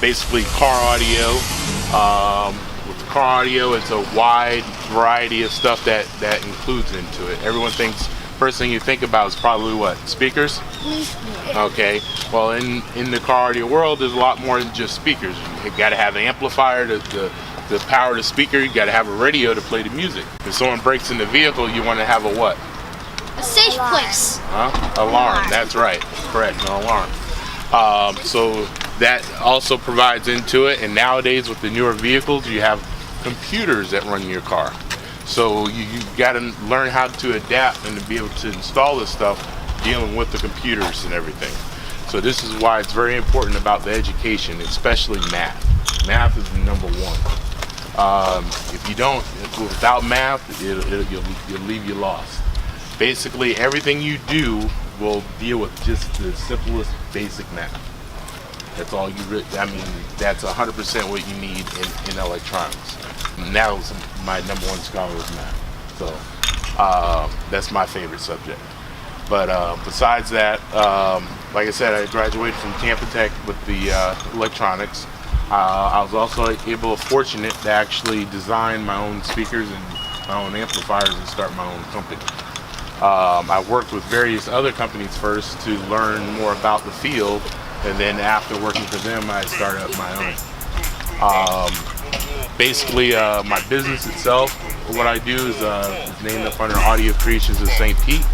basically car audio. With the car audio, it's a wide variety of stuff that includes into it. Everyone thinks first thing you think about is probably what? Speakers? Okay. Well, in the car audio world, there's a lot more than just speakers. You got to have an amplifier to power the speaker. You got to have a radio to play the music. If someone breaks in the vehicle, you want to have a what? A safe place. Alarm. That's right. Correct. An alarm. So that also provides into it. And nowadays with the newer vehicles, you have computers that run your car. So you got to learn how to adapt and to be able to install this stuff dealing with the computers and everything. So this is why it's very important about the education, especially math. Math is the number one. If you don't, without math, you'll leave you lost. Basically, everything you do will deal with just the simplest basic math. That's all that's 100% what you need in electronics. Now my number one scholar is math. So that's my favorite subject. But besides that, like I said, I graduated from Tampa Tech with the electronics. I was also fortunate to actually design my own speakers and my own amplifiers and start my own company. I worked with various other companies first to learn more about the field, and then after working for them, I started up my own. Basically, my business itself, what I do is named up under Audio Creations of St. Pete.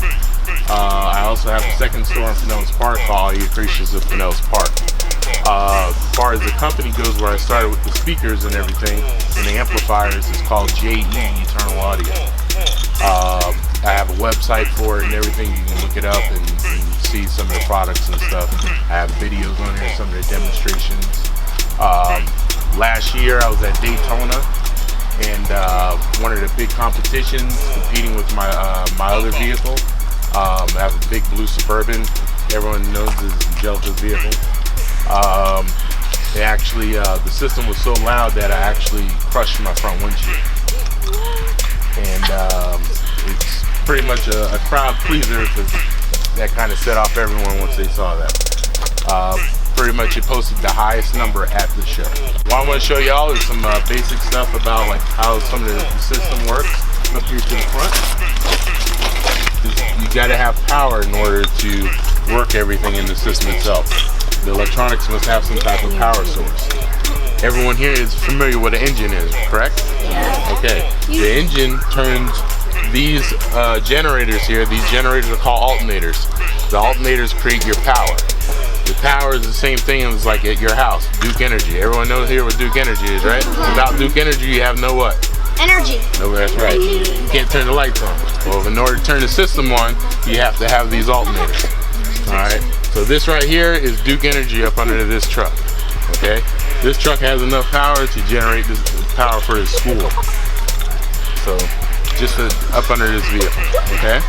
I also have a second store in Pinellas Park called Audio Creations of Pinellas Park. As far as the company goes, where I started with the speakers and everything, and the amplifiers, is called JE Eternal Audio. I have a website for it and everything. You can look it up and see some of the products and stuff. I have videos on here, some of the demonstrations. Last year I was at Daytona, and one of the big competitions, competing with my other vehicle. I have a big blue Suburban. Everyone knows this is Jethro's vehicle. The system was so loud that I actually crushed my front windshield. And it's pretty much a crowd pleaser, because that kind of set off everyone once they saw that. Pretty much it posted the highest number at the show. What I want to show y'all is some basic stuff about like how some of the system works. Up here to the front. You got to have power in order to work everything in the system itself. The electronics must have some type of power source. Everyone here is familiar with an engine is, correct? Okay. The engine turns these generators here. These generators are called alternators. The alternators create your power. The power is the same thing as like at your house, Duke Energy. Everyone knows here what Duke Energy is, right? Without Duke Energy, you have no what? Energy. No, that's right. You can't turn the lights on. Well, in order to turn the system on, you have to have these alternators. Alright, so this right here is Duke Energy up under this truck. Okay? This truck has enough power to generate this power for his school. So, just up under this vehicle. Okay?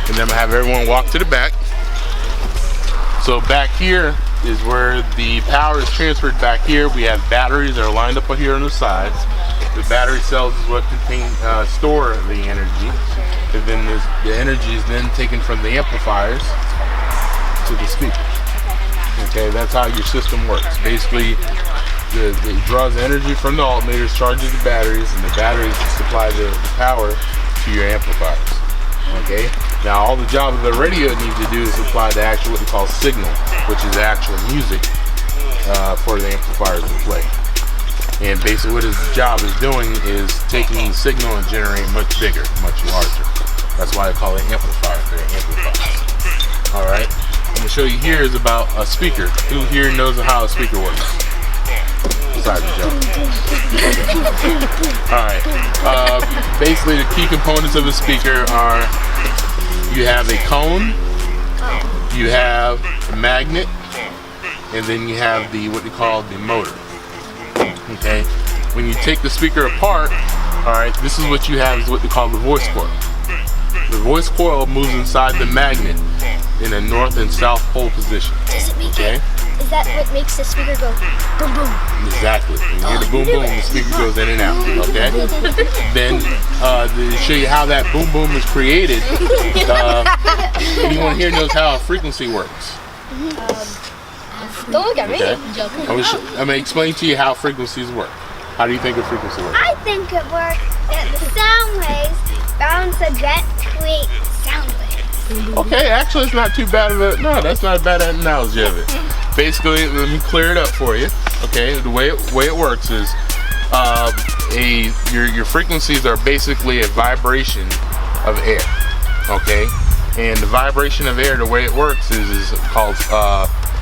And then I'm going to have everyone walk to the back. So back here is where the power is transferred back here. We have batteries that are lined up here on the sides. The battery cells is what store the energy. And then the energy is then taken from the amplifiers to the speakers. Okay, that's how your system works. Basically, it draws energy from the alternators, charges the batteries, and the batteries supply the power to your amplifiers. Okay, now all the job of the radio needs to do is supply the actual what we call signal, which is the actual music for the amplifiers to play. And basically what his job is doing is taking the signal and generating much bigger, much larger. That's why I call it amplifier. They're amplifiers. Alright, I'm going to show you here is about a speaker. Who here knows how a speaker works? Besides Joe. Alright, basically the key components of a speaker are you have a cone, you have a magnet, and then you have what they call the motor. Okay, when you take the speaker apart, alright, this is what you have is what they call the voice coil. The voice coil moves inside the magnet in a north and south pole position. Does it make it? Is that what makes the speaker go boom boom? Exactly. When you hear the boom boom, the speaker goes in and out. Okay. Then to show you how that boom boom is created, anyone here knows how a frequency works? Don't look at me. Okay. I'm gonna explain to you how frequencies work. How do you think a frequency works? I think it works that the sound waves bounce against create sound waves. Okay, actually it's not too bad of a, no, that's not a bad analogy of it. Basically, let me clear it up for you. Okay, the way it works is your frequencies are basically a vibration of air. Okay, and the vibration of air, the way it works is called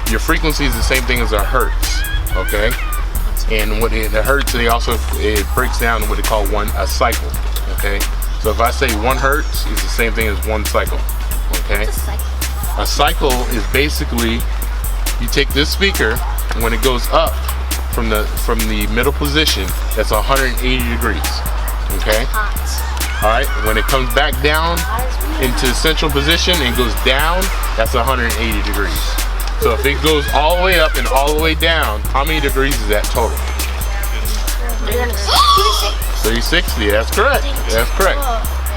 your frequency is the same thing as a hertz. Okay, and what the hertz, it breaks down what they call a cycle. Okay, so if I say 1 hertz is the same thing as 1 cycle. Okay, a cycle is basically you take this speaker, when it goes up from the middle position, that's 180 degrees. Okay. All right. When it comes back down into central position and goes down, that's 180 degrees. So if it goes all the way up and all the way down, how many degrees is that total? 360. That's correct. That's correct.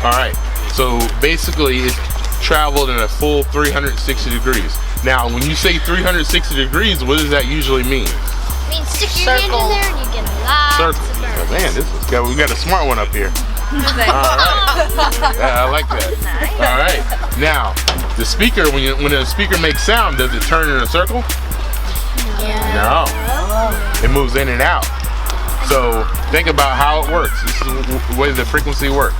All right. So basically, it's traveled in a full 360 degrees. Now, when you say 360 degrees, what does that usually mean? I mean, stick your hand in there and you get lots of birds. Oh, man, we got a smart one up here. All right. Yeah, I like that. All right. Now, the speaker, when a speaker makes sound, does it turn in a circle? No. It moves in and out. So think about how it works. This is the way the frequency works.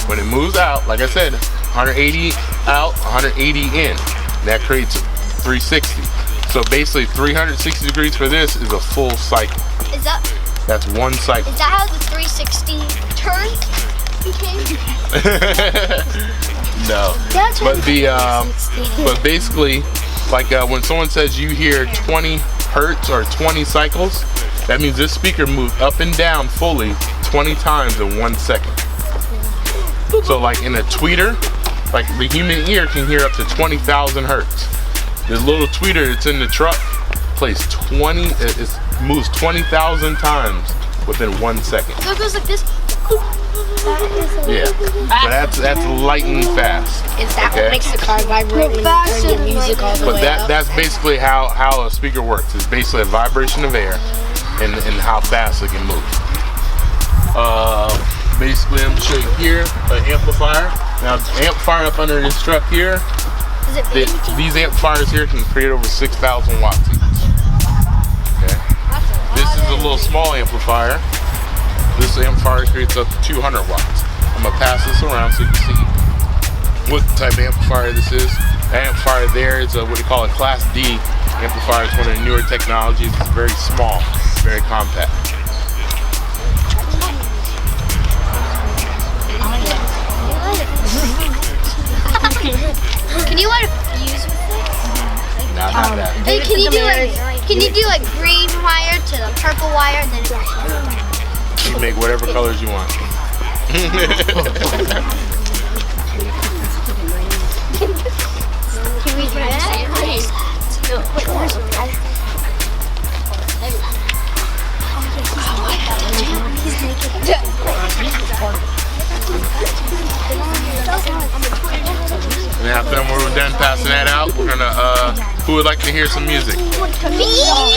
When it moves out, like I said, 180 out, 180 in. That creates 360. So basically 360 degrees for this is a full cycle. That's 1 cycle. Is that how the 360 turn became? No. But basically, like when someone says you hear 20 hertz or 20 cycles, that means this speaker moved up and down fully 20 times in 1 second. So like in a tweeter, like the human ear can hear up to 20,000 hertz. The little tweeter that's in the truck plays it moves 20,000 times within 1 second. So it goes like this? Yeah. So that's lightning fast. Is that what makes the car vibrate when you turn your music all the way up? That's basically how a speaker works. It's basically a vibration of air and how fast it can move. Basically, I'm going to show you here an amplifier. Now, the amplifier up under this truck here, these amplifiers here can create over 6,000 watts each. Okay. This is a little small amplifier. This amplifier creates up to 200 watts. I'm going to pass this around so you can see what type of amplifier this is. The amplifier there is what they call a Class D amplifier. It's one of the newer technologies. It's very small, very compact. Can you light a fuse with this? Not that. Hey, can you do like green wire to the purple wire and then You make whatever colors you want. Can we try that? No, wait, where's And after we're done passing that out, we're gonna who would like to hear some music? Me!